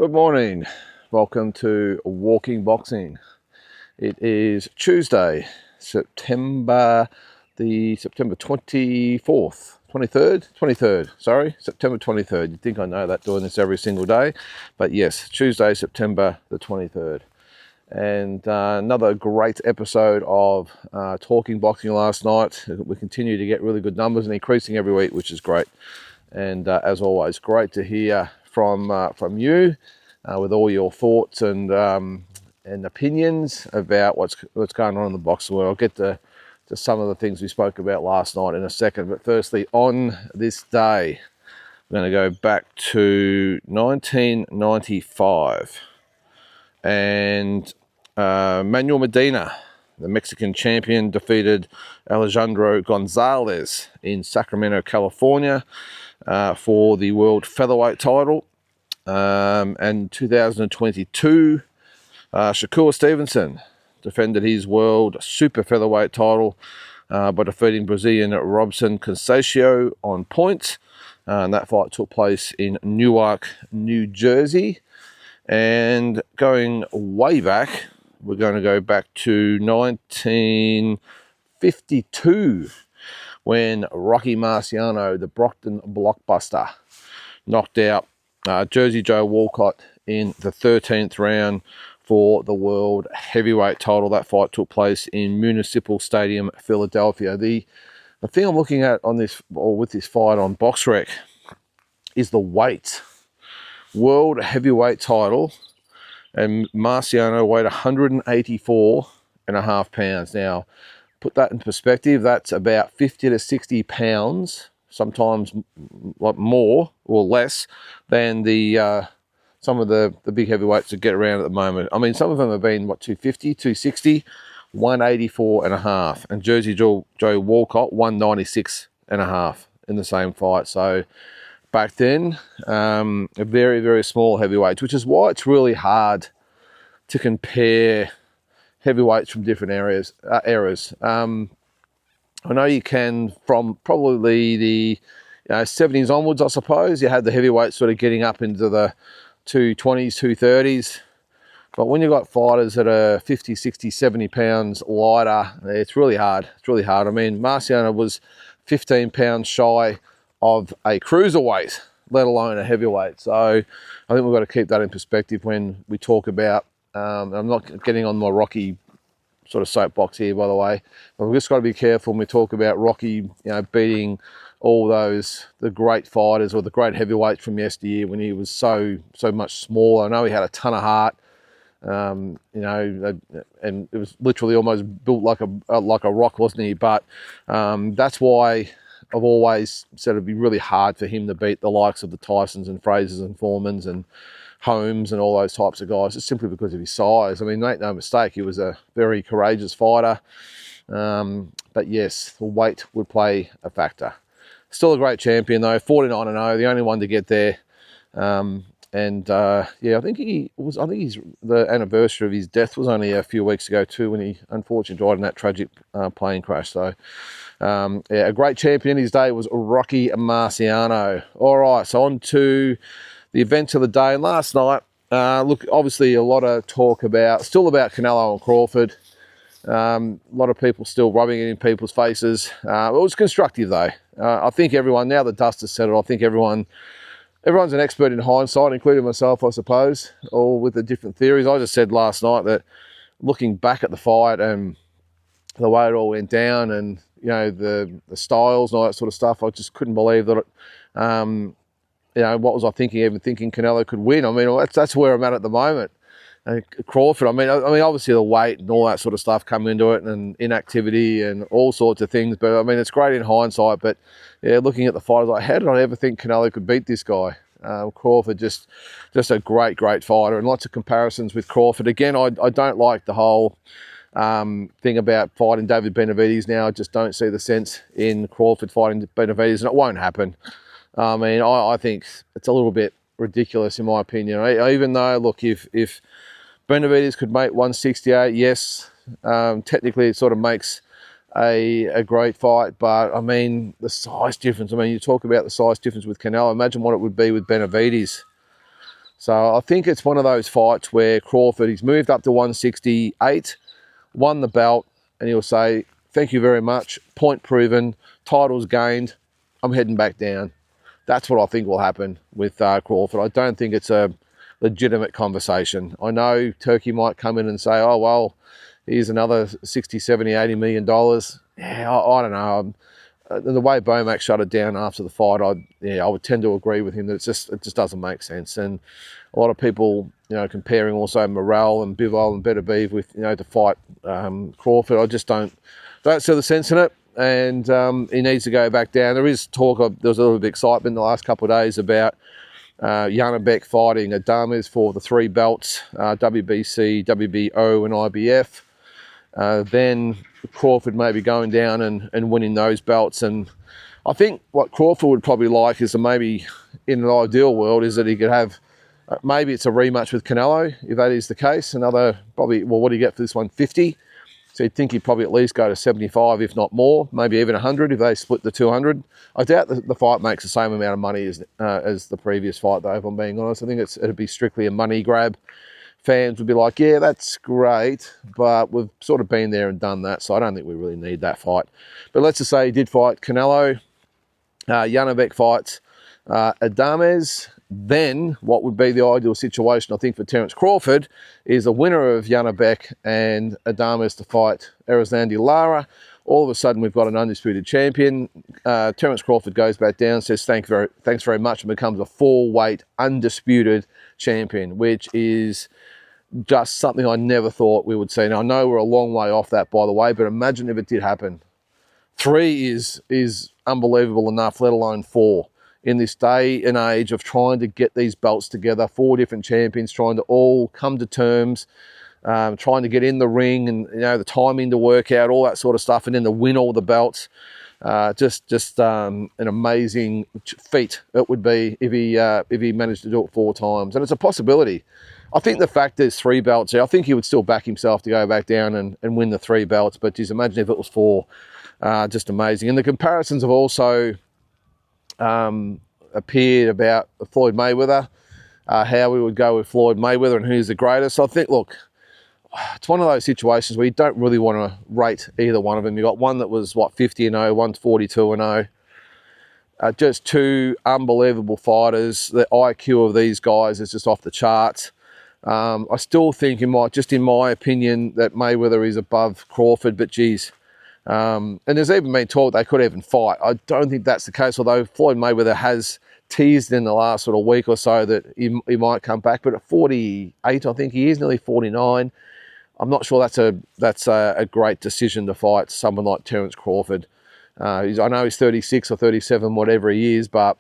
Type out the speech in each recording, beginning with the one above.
Good morning. Welcome to Walking Boxing. It is Tuesday, September 24th, 23rd, sorry, September 23rd. You'd think I know that doing this every single day, but yes, Tuesday, September the 23rd. And another great episode of Talking Boxing last night. We continue to get really good numbers and increasing every week, which is great. And as always, great to hear from you with all your thoughts and opinions about what's going on in the boxing world. I'll get to some of the things we spoke about last night in a second. But firstly, on this day, I'm going to go back to 1995, and Manuel Medina, the Mexican champion, defeated Alejandro Gonzalez in Sacramento, California, for the world featherweight title. And 2022, Shakur Stevenson defended his world super featherweight title by defeating Brazilian Robson Conceição on points. And that fight took place in Newark, New Jersey. And going way back, we're going to go back to 1952, when Rocky Marciano, the Brockton blockbuster, knocked out Jersey Joe Walcott in the 13th round for the world heavyweight title. That fight took place in Municipal Stadium, Philadelphia. The thing I'm looking at on this, or with this fight on BoxRec, is the weight. World heavyweight title, and Marciano weighed 184.5 pounds. Now, put that in perspective, that's about 50 to 60 pounds, sometimes like more or less than the some of the big heavyweights that get around at the moment. I mean, some of them have been, 250, 260, 184.5. And Jersey Joe Walcott, 196.5 in the same fight. So back then, a very, very small heavyweight, which is why it's really hard to compare heavyweights from different eras. I know you can from probably the 70s onwards, I suppose. You had the heavyweights sort of getting up into the 220s, 230s. But when you've got fighters that are 50, 60, 70 pounds lighter, it's really hard. It's really hard. I mean, Marciano was 15 pounds shy of a cruiserweight, let alone a heavyweight. So I think we've got to keep that in perspective when we talk about, I'm not getting on my Rocky sort of soapbox here, by the way, but we've just got to be careful when we talk about Rocky, beating all the great fighters or the great heavyweights from yesteryear when he was so much smaller. I know he had a ton of heart, and it was literally almost built like a rock, wasn't he? But that's why I've always said it'd be really hard for him to beat the likes of the Tysons and Frasers and Foremans and Holmes and all those types of guys, just simply because of his size. I mean, make no mistake, he was a very courageous fighter. But yes, the weight would play a factor. Still a great champion though, 49-0, the only one to get there. I think the anniversary of his death was only a few weeks ago too, when he unfortunately died in that tragic plane crash. So a great champion his day was Rocky Marciano. All right, so on to the events of the day. And last night, look, obviously a lot of talk still about Canelo and Crawford. A lot of people still rubbing it in people's faces. It was constructive though. I think everyone, now the dust has settled, I think everyone's an expert in hindsight, including myself, I suppose, all with the different theories. I just said last night that looking back at the fight and the way it all went down and, the styles and all that sort of stuff, I just couldn't believe that what was I thinking, even thinking Canelo could win? I mean, that's where I'm at the moment. Crawford, I mean, obviously the weight and all that sort of stuff come into it, and inactivity and all sorts of things. But I mean, it's great in hindsight. But yeah, looking at the fight, I was like, how did I ever think Canelo could beat this guy? Crawford, just a great fighter, and lots of comparisons with Crawford. Again, I don't like the whole thing about fighting David Benavidez now. I just don't see the sense in Crawford fighting Benavidez, and it won't happen. I mean, I think it's a little bit ridiculous in my opinion. Even though, look, if Benavidez could make 168, yes, technically it sort of makes a great fight, but I mean, the size difference. I mean, you talk about the size difference with Canelo. Imagine what it would be with Benavidez. So I think it's one of those fights where Crawford, he's moved up to 168, won the belt, and he'll say, thank you very much, point proven, titles gained, I'm heading back down. That's what I think will happen with Crawford. I don't think it's a legitimate conversation. I know Turkey might come in and say, oh, well, here's another 60, 70, 80 million dollars. Yeah, I don't know. The way Bomac shut it down after the fight, I would tend to agree with him that it just doesn't make sense. And a lot of people, comparing also Morrell and Bivol and Beterbiev with, to fight Crawford. I just don't see the sense in it. And he needs to go back down. There is talk there was a little bit of excitement in the last couple of days about Janibek fighting Adames for the 3 belts, WBC, WBO and IBF. Then Crawford may be going down and winning those belts. And I think what Crawford would probably like is maybe, in an ideal world, is that he could have, maybe it's a rematch with Canelo, if that is the case. Another, probably, well, what do you get for this one? 50? So you'd think he'd probably at least go to 75, if not more, maybe even 100 if they split the 200. I doubt the fight makes the same amount of money as the previous fight, though, if I'm being honest. I think it'd be strictly a money grab. Fans would be like, yeah, that's great, but we've sort of been there and done that, so I don't think we really need that fight. But let's just say he did fight Canelo, Janibek fights Adames. Then what would be the ideal situation, I think, for Terence Crawford is a winner of Janibek and Adames to fight Erislandy Lara. All of a sudden, we've got an undisputed champion. Terence Crawford goes back down, says thanks very much, and becomes a 4-weight undisputed champion, which is just something I never thought we would see. Now, I know we're a long way off that, by the way, but imagine if it did happen. 3 is unbelievable enough, let alone 4. In this day and age of trying to get these belts together, 4 different champions trying to all come to terms, trying to get in the ring and the timing to work out, all that sort of stuff, and then to win all the belts. Just an amazing feat it would be if he managed to do it 4 times, and it's a possibility. I think the fact there's 3 belts here, I think he would still back himself to go back down and win the 3 belts. But just imagine if it was 4, just amazing. And the comparisons have also appeared about Floyd Mayweather, how we would go with Floyd Mayweather and who's the greatest. I think, look, it's one of those situations where you don't really want to rate either one of them. You've got one that was, 50-0, one's 42-0. Just 2 unbelievable fighters. The IQ of these guys is just off the charts. I still think, in my opinion, that Mayweather is above Crawford, but geez. And there's even been talk they could even fight. I don't think that's the case, although Floyd Mayweather has teased in the last sort of week or so that he might come back. But at 48, I think he is, nearly 49. I'm not sure that's a great decision to fight someone like Terence Crawford. I know he's 36 or 37, whatever he is, but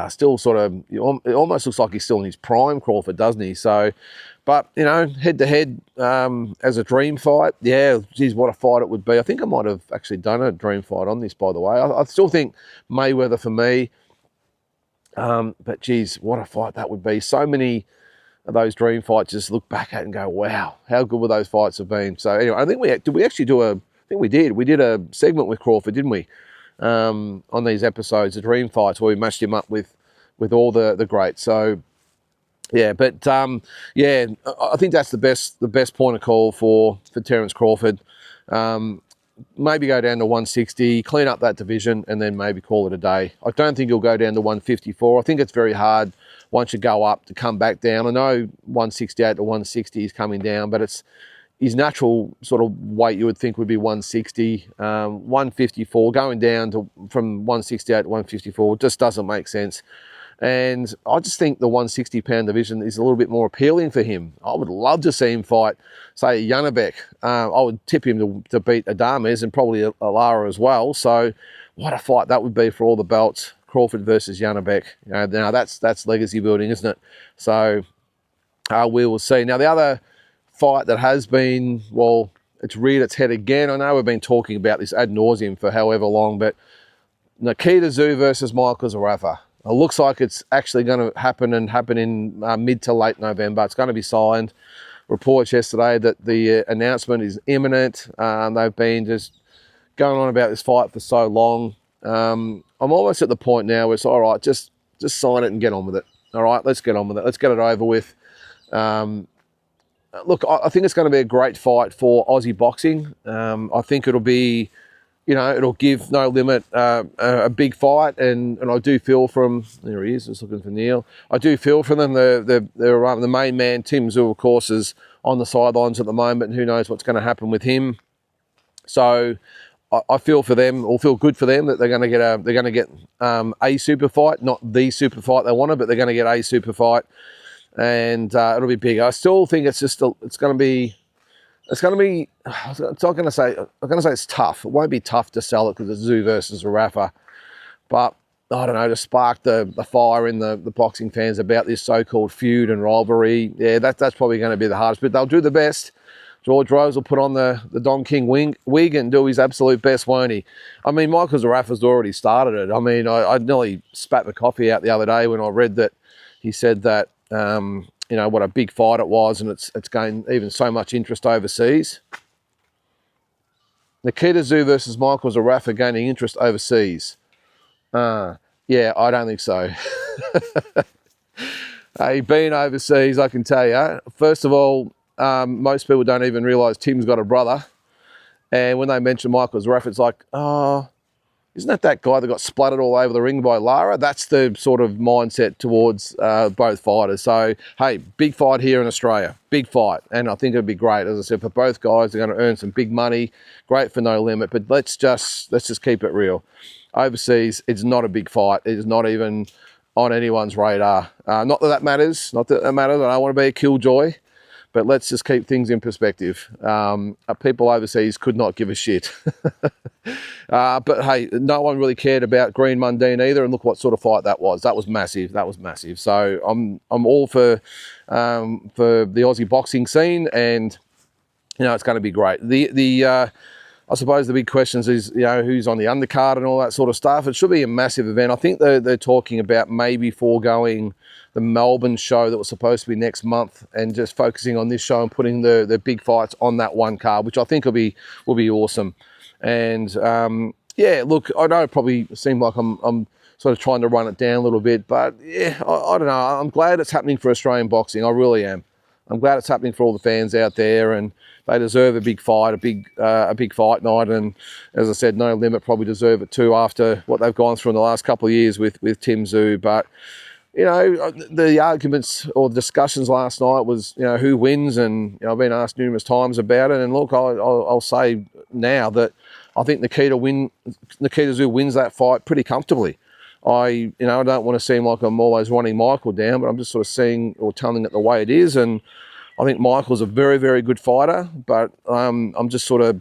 still sort of, it almost looks like he's still in his prime, Crawford, doesn't he? So, but, head to head as a dream fight, yeah, geez, what a fight it would be. I think I might have actually done a dream fight on this, by the way. I still think Mayweather for me, but geez, what a fight that would be. So many of those dream fights just look back at and go, wow, how good would those fights have been? So anyway, I think we did a segment with Crawford, didn't we? On these episodes, the dream fights, where we matched him up with all the greats. So yeah, but yeah, I think that's the best point of call for Terence Crawford. Maybe go down to 160, clean up that division, and then maybe call it a day. I don't think he'll go down to 154. I think it's very hard once you go up to come back down. I know 168 to 160 is coming down, but it's his natural sort of weight you would think would be 160, 154. Going down from 168 to 154 just doesn't make sense. And I just think the 160-pound division is a little bit more appealing for him. I would love to see him fight, say, Janibek. I would tip him to beat Adames and probably Lara as well. So what a fight that would be for all the belts, Crawford versus Janibek. Now that's legacy building, isn't it? So we will see. Now, the other fight that has been, well, it's reared its head again. I know we've been talking about this ad nauseum for however long, but Nikita Tszyu versus Michael Zarafa. It looks like it's actually going to happen in mid to late November. It's going to be signed. Reports yesterday that the announcement is imminent. They've been just going on about this fight for so long. I'm almost at the point now where it's all right, just sign it and get on with it. All right, let's get on with it. Let's get it over with. Look, I think it's going to be a great fight for Aussie boxing. I think it'll be, it'll give No Limit a big fight, and I do feel from, there he is, just looking for Neil. I do feel for them. The main man, Tim Tszyu, of course, is on the sidelines at the moment, and who knows what's going to happen with him. So I feel for them, or feel good for them, that they're going to get a super fight, not the super fight they wanted, but they're going to get a super fight, and it'll be big. I still think it's going to be. I'm not going to say it's tough. It won't be tough to sell it because it's Tszyu versus Rafa, but I don't know, to spark the fire in the boxing fans about this so-called feud and rivalry. Yeah, that's probably going to be the hardest, but they'll do the best. George Rose will put on the Don King wig and do his absolute best, won't he? I mean, Michael Zarafa's already started it. I mean, I nearly spat my coffee out the other day when I read that he said that, what a big fight it was, and it's gained even so much interest overseas. Nikita Tszyu versus Michael Zarafa gaining interest overseas. Yeah, I don't think so. Hey, being overseas, I can tell you, first of all, most people don't even realise Tim's got a brother. And when they mention Michael Zarafa, it's like, oh, isn't that guy that got splattered all over the ring by Lara? That's the sort of mindset towards both fighters. So, hey, big fight here in Australia. Big fight. And I think it'd be great. As I said, for both guys, they're going to earn some big money. Great for No Limit. But let's just keep it real. Overseas, it's not a big fight. It's not even on anyone's radar. Not that matters. Not that matters. I don't want to be a killjoy. But let's just keep things in perspective. People overseas could not give a shit. But hey, no one really cared about Green Mundine either, and look what sort of fight that was. That was massive. That was massive. So I'm all for the Aussie boxing scene, and it's going to be great. I suppose the big questions is, who's on the undercard and all that sort of stuff. It should be a massive event. I think they're talking about maybe foregoing the Melbourne show that was supposed to be next month and just focusing on this show and putting the big fights on that one card, which I think will be awesome. And yeah, look, I know it probably seemed like I'm sort of trying to run it down a little bit, but yeah, I don't know. I'm glad it's happening for Australian boxing. I really am. I'm glad it's happening for all the fans out there, and they deserve a big fight, a big fight night. And as I said, No Limit probably deserve it too after what they've gone through in the last couple of years with Tim Tszyu. But the arguments or the discussions last night was, who wins, and I've been asked numerous times about it. And look, I'll say now that I think Nikita Tszyu wins that fight pretty comfortably. I don't want to seem like I'm always running Michael down, but I'm just sort of seeing or telling it the way it is. And I think Michael's a very, very good fighter, but I'm just sort of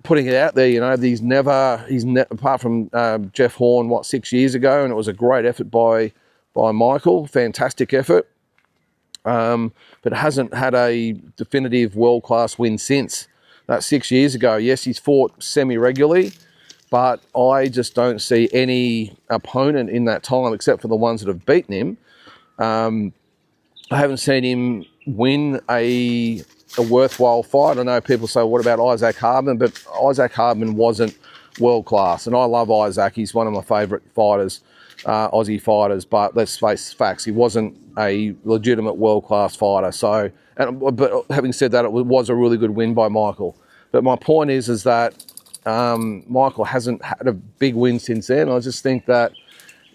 putting it out there. He's apart from Jeff Horn, 6 years ago, and it was a great effort by Michael, fantastic effort, but hasn't had a definitive world-class win since. That's 6 years ago. Yes, he's fought semi-regularly, but I just don't see any opponent in that time, except for the ones that have beaten him. I haven't seen him win a worthwhile fight. I know people say, what about Isaac Hardman? But Isaac Hardman wasn't world-class, and I love Isaac. He's one of my favourite fighters, Aussie fighters, but let's face facts, he wasn't a legitimate world-class fighter. So, but having said that, it was a really good win by Michael. But my point is that Michael hasn't had a big win since then. I just think that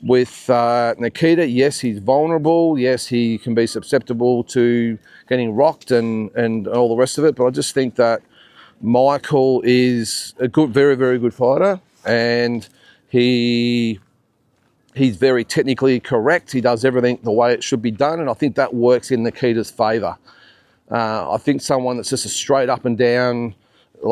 with Nikita, yes, he's vulnerable. Yes, he can be susceptible to getting rocked and all the rest of it. But I just think that Michael is a good, very, very good fighter, and he's very technically correct. He does everything the way it should be done, and I think that works in Nikita's favour. I think someone that's just a straight up and down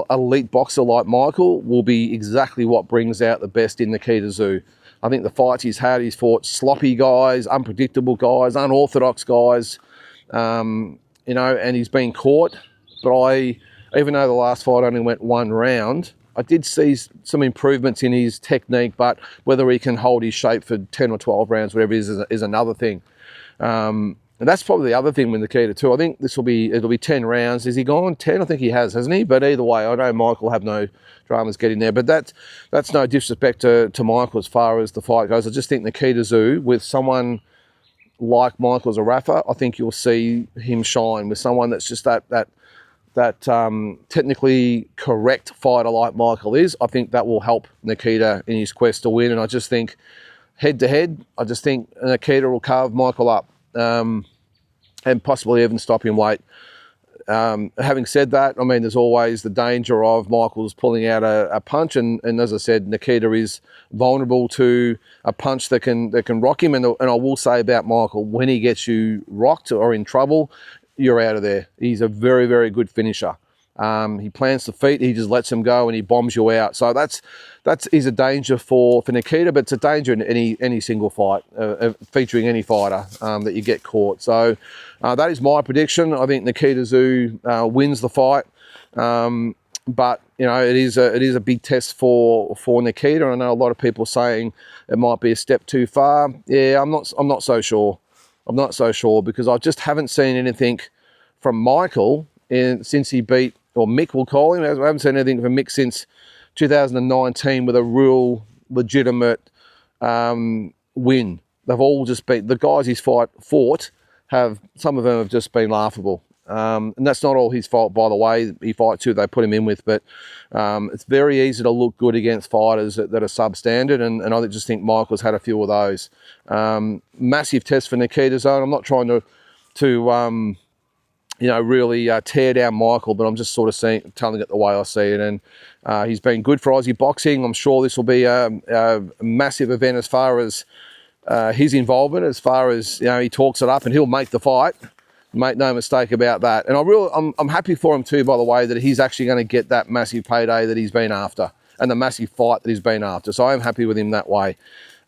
elite boxer like Michael will be exactly what brings out the best in Nikita Tszyu. I think the fights he's had, he's fought sloppy guys, unpredictable guys, unorthodox guys, and he's been caught. But even though the last fight only went one round, I did see some improvements in his technique, but whether he can hold his shape for 10 or 12 rounds, whatever it is another thing. And that's probably the other thing with Nikita too. I think it'll be 10 rounds. Has he gone 10? I think he hasn't he? But either way, I know Michael will have no dramas getting there. But that's no disrespect to Michael as far as the fight goes. I just think Nikita Tszyu with someone like Michael Zarafa, I think you'll see him shine with someone that's just that technically correct fighter like Michael is. I think that will help Nikita in his quest to win. And I just think head to head, I just think Nikita will carve Michael up and possibly even stop him weight. Having said that, I mean, there's always the danger of Michael's pulling out a punch, and as I said, Nikita is vulnerable to a punch that can rock him. And I will say about Michael, when he gets you rocked or in trouble, you're out of there. He's a very, very good finisher. He plants the feet, he just lets them go, and he bombs you out. So that's is a danger for Nikita, but it's a danger in any single fight featuring any fighter that you get caught. So that is my prediction. I think Nikita Tszyu wins the fight, but you know it is a big test for Nikita. And I know a lot of people saying it might be a step too far. Yeah, I'm not so sure. I'm not so sure because I just haven't seen anything from Michael since he beat, or Mick we'll call him. I haven't seen anything from Mick since 2019 with a real legitimate win. They've all just been, the guys he's fought, some of them have just been laughable. And that's not all his fault, by the way. He fights who they put him in with, but it's very easy to look good against fighters that are substandard, and I just think Michael's had a few of those. Massive test for Nikita Tszyu. I'm not trying to really tear down Michael, but I'm just sort of telling it the way I see it. And he's been good for Aussie boxing. I'm sure this will be a massive event as far as his involvement, as far as, he talks it up and he'll make the fight. Make no mistake about that. And I'm happy for him too, by the way, that he's actually going to get that massive payday that he's been after and the massive fight that he's been after. So I am happy with him that way,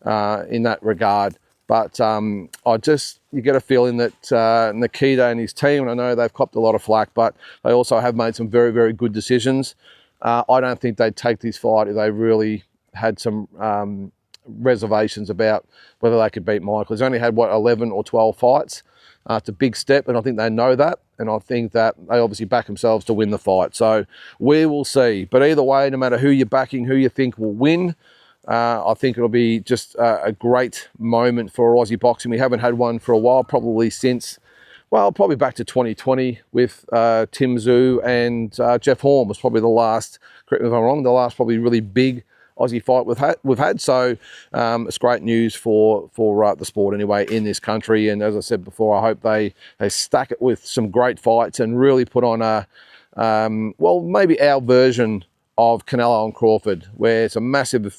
in that regard. But you get a feeling that Nikita and his team, and I know they've copped a lot of flack, but they also have made some very, very good decisions. I don't think they'd take this fight if they really had some reservations about whether they could beat Michael. He's only had, 11 or 12 fights. It's a big step, and I think they know that, and I think that they obviously back themselves to win the fight. So we will see. But either way, no matter who you're backing, who you think will win, I think it'll be just a great moment for Aussie boxing. We haven't had one for a while, probably back to 2020 with Tim Tszyu and Jeff Horn was probably the last, correct me if I'm wrong, the last probably really big Aussie fight we've had. So it's great news for the sport anyway in this country. And as I said before, I hope they stack it with some great fights and really put on maybe our version of Canelo and Crawford, where it's a massive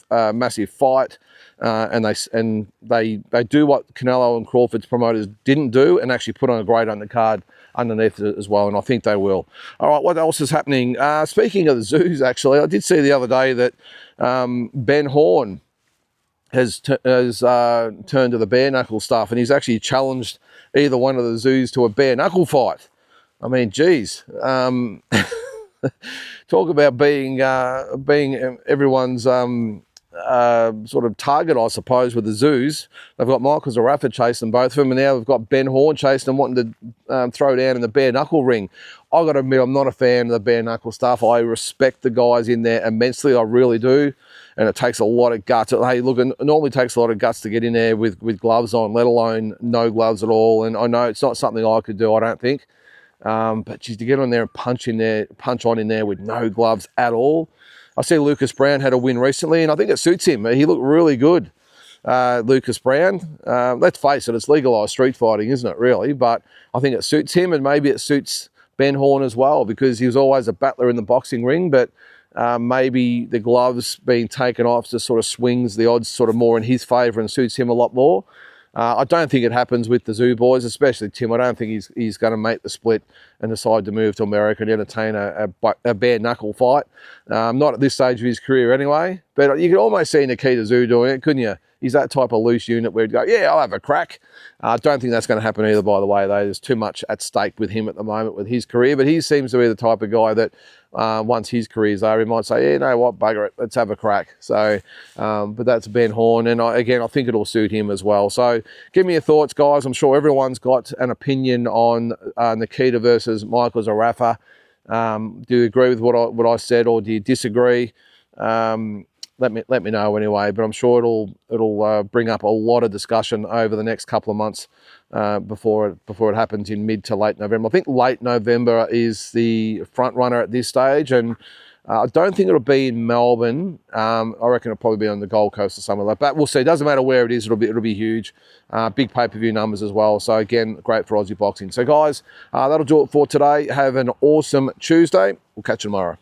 fight, and they do what Canelo and Crawford's promoters didn't do, and actually put on a great undercard underneath it as well, and I think they will. All right, what else is happening? Speaking of the Tszyu, actually, I did see the other day that Ben Horn has turned to the bare knuckle stuff, and he's actually challenged either one of the Tszyus to a bare knuckle fight. I mean, geez. Talk about being everyone's sort of target, I suppose, with the Tszyus. They've got Michael Zarafa chasing both of them, and now they've got Ben Horn chasing them, wanting to throw down in the bare knuckle ring. I've got to admit, I'm not a fan of the bare knuckle stuff. I respect the guys in there immensely, I really do, and it takes a lot of guts. Hey, look, it normally takes a lot of guts to get in there with gloves on, let alone no gloves at all, and I know it's not something I could do, I don't think. But geez, to get on there and punch on in there with no gloves at all. I see Lucas Brown had a win recently, and I think it suits him. He looked really good, Lucas Brown. Let's face it, it's legalised street fighting, isn't it, really? But I think it suits him, and maybe it suits Ben Horn as well, because he was always a battler in the boxing ring, but maybe the gloves being taken off just sort of swings the odds sort of more in his favour and suits him a lot more. I don't think it happens with the Tszyu boys, especially Tim. I don't think he's going to make the split and decide to move to America and entertain a bare knuckle fight. Not at this stage of his career anyway. But you could almost see Nikita Tszyu doing it, couldn't you? He's that type of loose unit where he'd go, yeah, I'll have a crack. I don't think that's going to happen either, by the way, though. There's too much at stake with him at the moment with his career. But he seems to be the type of guy that once his career's over, he might say, yeah, you know what, bugger it, let's have a crack. So, but that's Ben Horn. And I think it'll suit him as well. So give me your thoughts, guys. I'm sure everyone's got an opinion on Nikita versus Michael Zarafa. Do you agree with what I said, or do you disagree? let me know anyway. But I'm sure it'll bring up a lot of discussion over the next couple of months before it happens in mid to late November. I think late November is the front runner at this stage, and I don't think it'll be in Melbourne. I reckon it'll probably be on the Gold Coast or somewhere like that. But we'll see. It doesn't matter where it is. It'll be huge. Big pay-per-view numbers as well. So again, great for Aussie boxing. So guys, that'll do it for today. Have an awesome Tuesday. We'll catch you tomorrow.